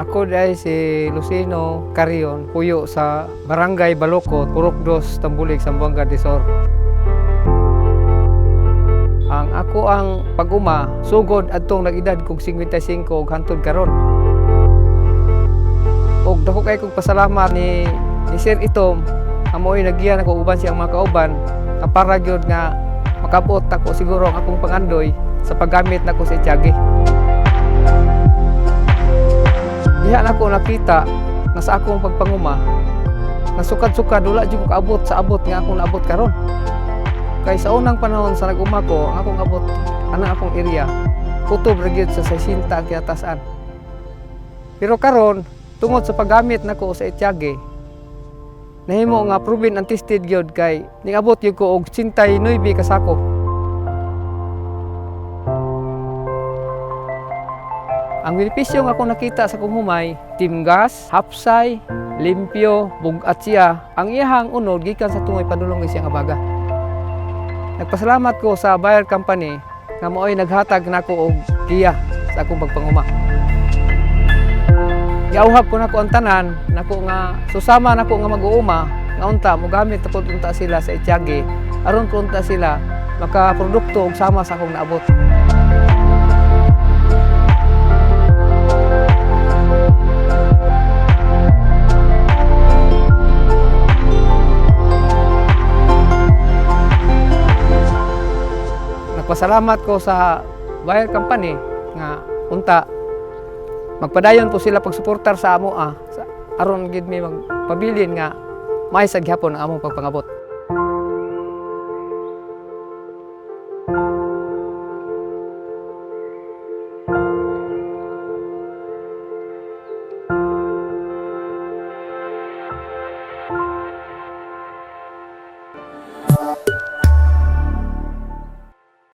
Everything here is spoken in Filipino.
Ako dahil si Lucino Carion, puyo sa Barangay Balokot, Purok 2, Tambulig, Zamboanga del Sur. Ang ako ang pag-uma, sugod adtong nag-edad kong 55 ug hantod karon. Og dako kay kong pasalamat ni Sir Itom, amoy nagiyan ako uban siyang mga kauban, para gyud nga makabot ako siguro ang akong pangandoy sa paggamit nako sa Tiyaги. Diha na ako nakita nga sa akong pagpanguma, nga sukad-sukad wala jud ko kaabot sa abot nga akong naabot karon. Kay sa unang panahon sa nag-uma ko, ang akong abot, ana akong area, kutob ra gyud sa 60 ang kinatasan. Pero karon, tungod sa paggamit nako sa Tiyaги, nahimo nga proven and tested gyud kay ningabot gyud ko og 69 ka sako. Ang benepisyo nga akong nakita sa kumumay, timgas, hapsay, limpyo, bugat siya, ang iyahang unod gikan sa tungoy padulong ni siyang abaga. Nagpasalamat ko sa Bayer Company nga mo'y naghatag nako og giya sa akong pagpanguma. Giauhab ko nako ang tanan nako nga susama nako nga mag-uuma nga unta mogamit tapos unta sila sa Tiyaги aron ko unta sila makaprodukto og sama sa akong naabot. Nagpasalamat ko sa Bayer Company nga unta magpadayon po sila pagsuportar sa amo aron gid mi magpabilin nga may sa gihapon ang among pagpangabot.